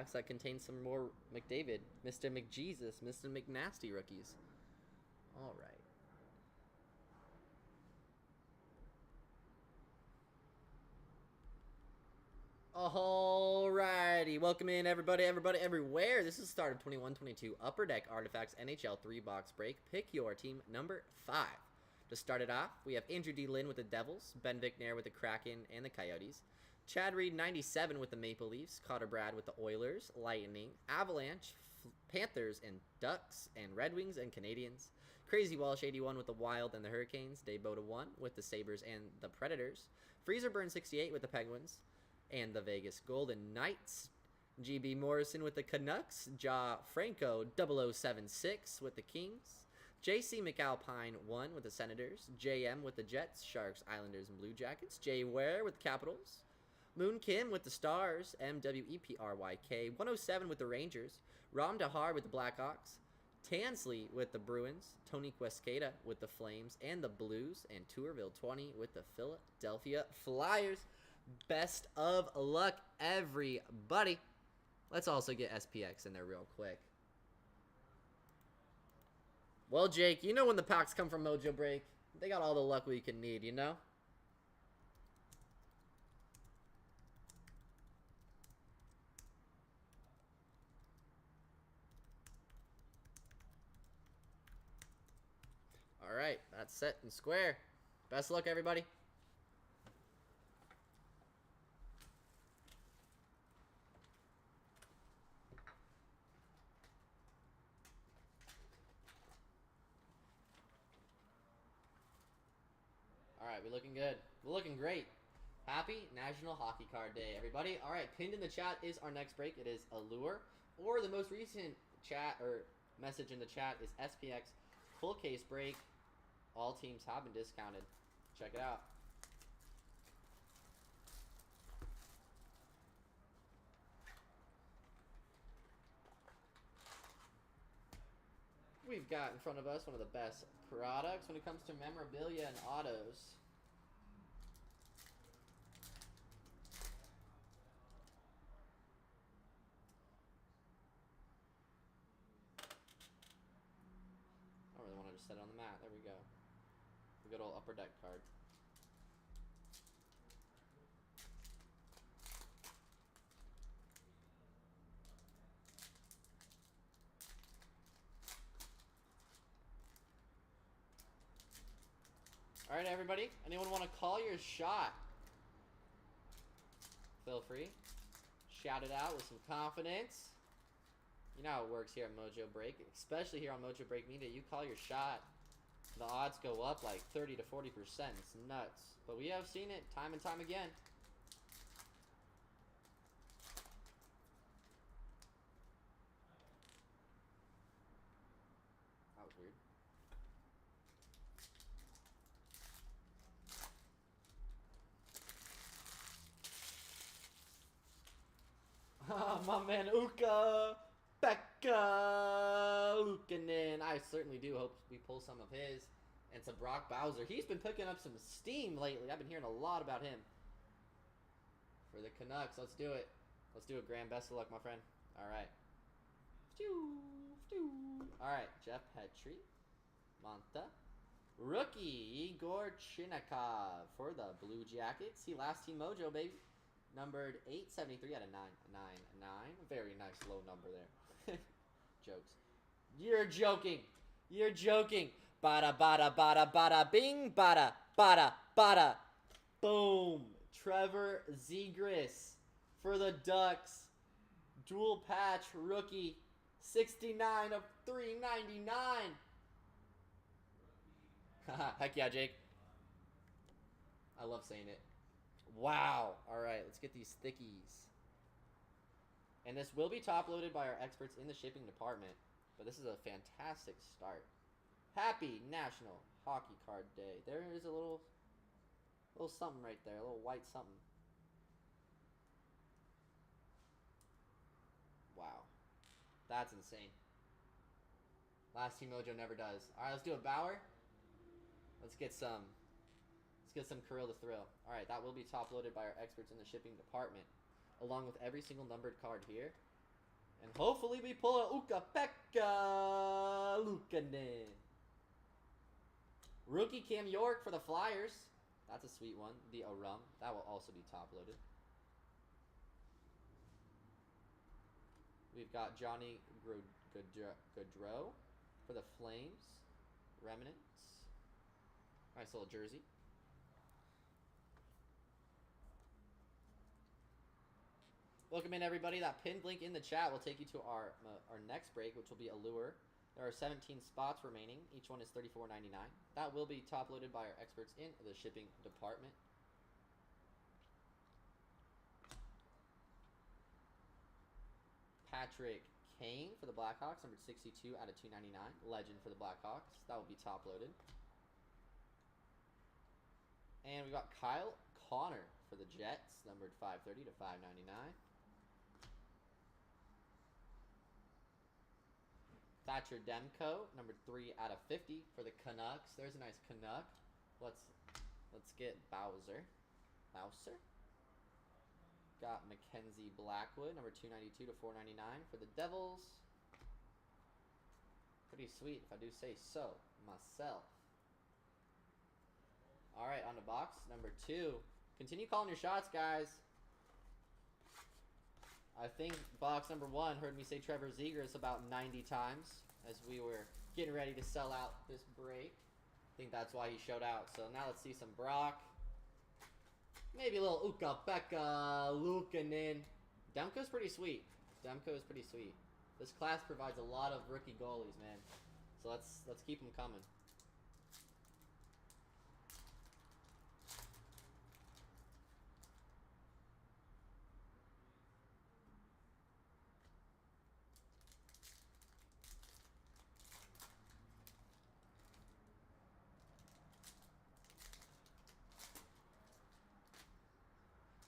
packs that contain some more McDavid, Mr. McJesus, Mr. McNasty rookies. All right. Alrighty, welcome in everybody, everywhere. This is the start of 21-22 Upper Deck Artifacts NHL 3-box break. Pick your team number 5. To start it off, we have Andrew D. Lynn with the Devils, Ben Vicknair with the Kraken and the Coyotes, Chad Reed 97 with the Maple Leafs, Cotter Brad with the Oilers, Lightning, Avalanche, Panthers and Ducks, and Red Wings and Canadians, Crazy Walsh 81 with the Wild and the Hurricanes, Dave Boda 1 with the Sabres and the Predators, Freezer Burn 68 with the Penguins and the Vegas Golden Knights, GB Morrison with the Canucks, Ja Franco 0076 with the Kings, JC McAlpine 1 with the Senators, JM with the Jets, Sharks, Islanders, and Blue Jackets, Jay Ware with the Capitals, Moon Kim with the Stars, MWEPRYK 107 with the Rangers, Ram Dahar with the Blackhawks, Tansley with the Bruins, Tony Quescada with the Flames and the Blues, and Tourville 20 with the Philadelphia Flyers. Best of luck, everybody. Let's also get SPX in there real quick. Well, Jake, you know when the packs come from Mojobreak, they got all the luck we can need, you know? All right, that's set and square. Best of luck, everybody. All right, we're looking good. We're looking great. Happy National Hockey Card Day, everybody. All right, pinned in the chat is our next break. It is Allure, or the most recent chat or message in the chat is SPX full case break. All teams have been discounted. Check it out. We've got in front of us one of the best products when it comes to memorabilia and autos. I don't really want to just set it on the mat. There we go. A good old Upper Deck card. All right, everybody. Anyone want to call your shot? Feel free. Shout it out with some confidence. You know how it works here at Mojobreak, especially here on Mojobreak Media. You call your shot, the odds go up like 30 to 40%. It's nuts. But we have seen it time and time again. That was weird. My man Uka Pekka Luukkonen. I certainly do hope we pull some of his. And some Brock Bowser. He's been picking up some steam lately. I've been hearing a lot about him. For the Canucks, let's do it. Let's do it, Graham. Best of luck, my friend. All right. All right, Jeff Petrie. Monta. Rookie, Igor Chinakov for the Blue Jackets. He last team mojo, baby. Numbered 873 out of 999. Very nice low number there. Jokes. You're joking. You're joking. Bada, bada, bada, bada, bing, bada, bada, bada. Boom. Trevor Zegras for the Ducks. Dual patch rookie. 69 of 399. Heck yeah, Jake. I love saying it. Wow. All right, let's get these thickies. And this will be top loaded by our experts in the shipping department. But this is a fantastic start. Happy National Hockey Card Day. There is a little something right there. A little white something. Wow. That's insane. Last Team Mojo never does. All right, let's do a Bauer. Let's get some Kirill the Thrill. All right, that will be top loaded by our experts in the shipping department, along with every single numbered card here. And hopefully we pull a Ukko-Pekka Luukkonen. Rookie Cam York for the Flyers. That's a sweet one. The Arum. That will also be top-loaded. We've got Johnny Gaudreau for the Flames. Remnants. Nice little jersey. Welcome in, everybody. That pinned link in the chat will take you to our next break, which will be Allure. There are 17 spots remaining. Each one is $34.99. That will be top-loaded by our experts in the shipping department. Patrick Kane for the Blackhawks, numbered 62 out of 299. Legend for the Blackhawks. That will be top-loaded. And we got Kyle Connor for the Jets, numbered 530 to 599. Thatcher Demko, numbered 3 out of 50 for the Canucks. There's a nice Canuck. Let's get Bowser. Got Mackenzie Blackwood, number 292 to 499 for the Devils. Pretty sweet, if I do say so myself. All right, on to box number 2. Continue calling your shots, guys. I think box number 1 heard me say Trevor Zegras about 90 times as we were getting ready to sell out this break. I think that's why he showed out. So now let's see some Brock. Maybe a little Ukko-Pekka Luukkonen. Demko's pretty sweet. Demko is pretty sweet. This class provides a lot of rookie goalies, man. So let's keep them coming.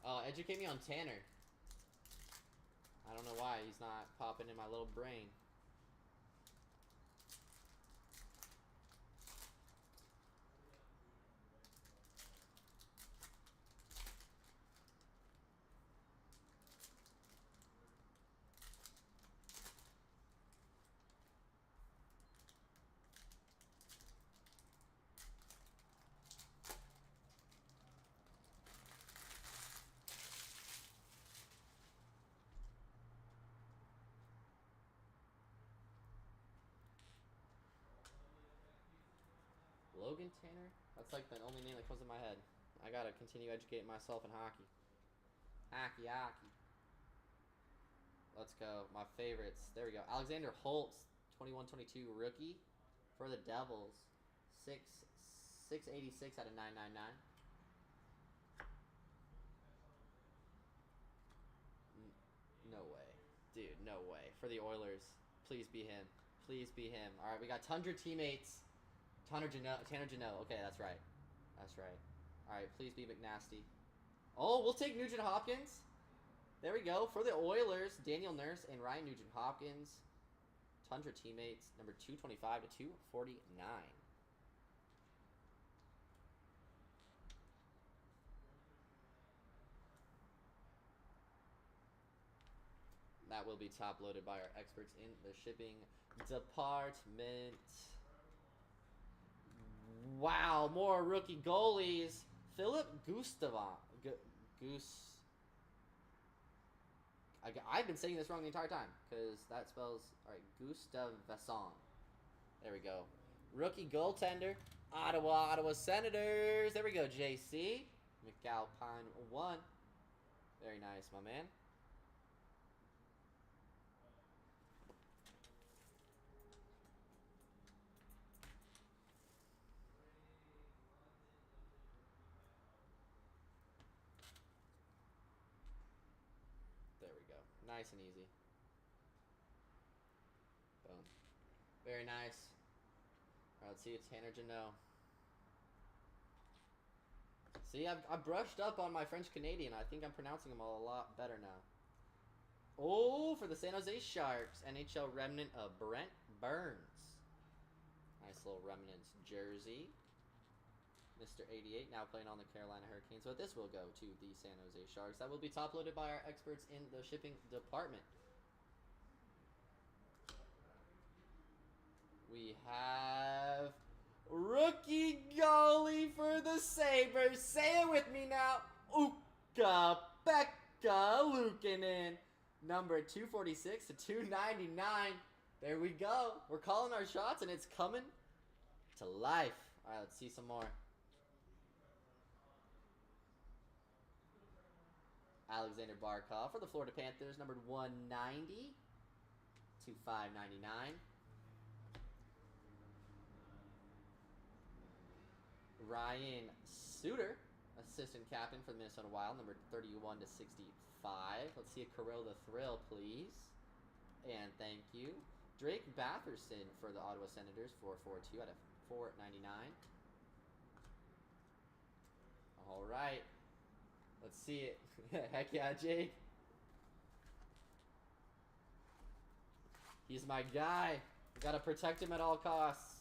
Oh, educate me on Tanner. I don't know why he's not popping in my little brain. Logan Tanner? That's like the only name that comes in my head. I gotta continue educating myself in hockey. Hockey. Let's go. My favorites. There we go. Alexander Holtz, 21-22 rookie for the Devils. 686 out of 999. No way. Dude, no way. For the Oilers. Please be him. Please be him. Alright, we got Tundra teammates. Tanner Janot. Okay, that's right. That's right. Alright, please be McNasty. Oh, we'll take Nugent Hopkins. There we go. For the Oilers, Daniel Nurse and Ryan Nugent Hopkins. Tundra teammates, number 225 to 249. That will be top loaded by our experts in the shipping department. Wow, more rookie goalies. Philip Gustavon. I've been saying this wrong the entire time because that spells, all right, Gustavsson. There we go. Rookie goaltender. Ottawa Senators. There we go, JC. McAlpine 1. Very nice, my man. There we go. Nice and easy. Boom. Very nice. All right, let's see. It's Tanner Janot. See, I've brushed up on my French Canadian. I think I'm pronouncing them all a lot better now. Oh, for the San Jose Sharks, NHL remnant of Brent Burns. Nice little remnants jersey. Mr. 88 now playing on the Carolina Hurricanes, but this will go to the San Jose Sharks. That will be top loaded by our experts in the shipping department. we have rookie goalie for the Sabres. Say it with me now. Pekka Luukkonen. Number 246 to 299. There we go. We're calling our shots, and it's coming to life. All right, let's see some more. Alexander Barkov for the Florida Panthers, numbered 190 to 599. Ryan Suter, assistant captain for the Minnesota Wild, numbered 31 to 65. Let's see a Kirill the Thrill, please. And thank you. Drake Batherson for the Ottawa Senators, 442 out of 499. All right. Let's see it. Heck yeah, Jake. He's my guy. We gotta protect him at all costs.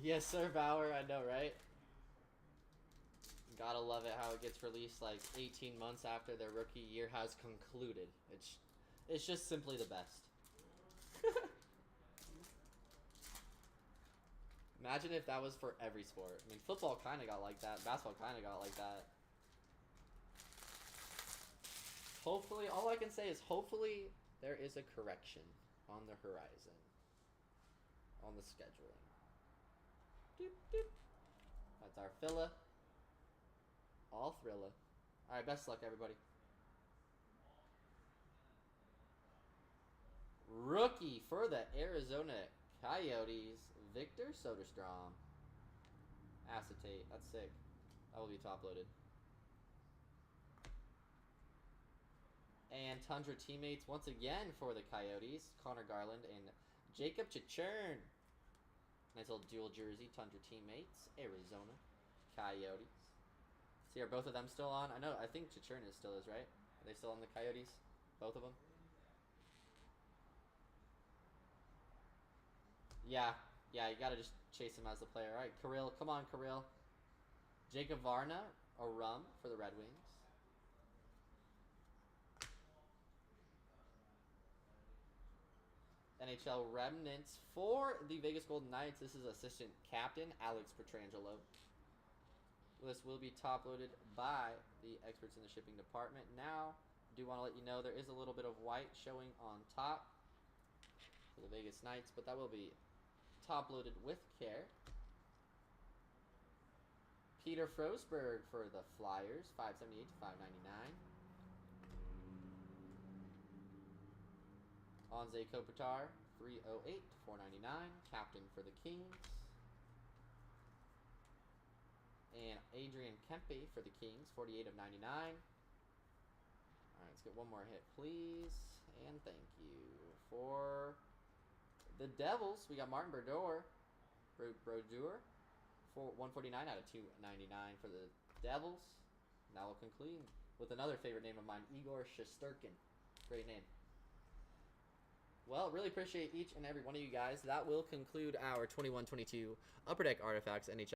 Yes, sir, Bauer. I know, right? Gotta love it how it gets released like 18 months after their rookie year has concluded. It's just simply the best. Imagine if that was for every sport. I mean, football kind of got like that. Basketball kind of got like that. Hopefully, all I can say is hopefully there is a correction on the horizon. On the scheduling. Doop, doop. That's our filla. All thrilla. Alright, best luck, everybody. Rookie for the Arizona Coyotes, Victor Soderstrom. Acetate. That's sick. That will be top loaded. And Tundra teammates once again for the Coyotes, Connor Garland and Jacob Chichern. Nice little dual jersey, Tundra teammates, Arizona Coyotes. See, are both of them still on? I think Chichern still is, right? Are they still on the Coyotes? Both of them? Yeah, you gotta just chase him as the player. All right, Kirill, come on, Kirill. Jacob Varna, a rum for the Red Wings. NHL remnants for the Vegas Golden Knights. This is assistant captain Alex Pietrangelo. This will be top loaded by the experts in the shipping department. Now, I do want to let you know there is a little bit of white showing on top for the Vegas Knights, but that will be top loaded with care. Peter Frostberg for the Flyers, 578 to 599. Anze Kopitar, 308 to 499. Captain for the Kings. And Adrian Kempe for the Kings, 48 of 99. All right, let's get one more hit, please. And thank you. For the Devils, we got Martin Brodeur, for 149 out of 299 for the Devils. Now we'll conclude with another favorite name of mine, Igor Shesterkin. Great name. Well, really appreciate each and every one of you guys. That will conclude our 21-22 Upper Deck Artifacts NHL.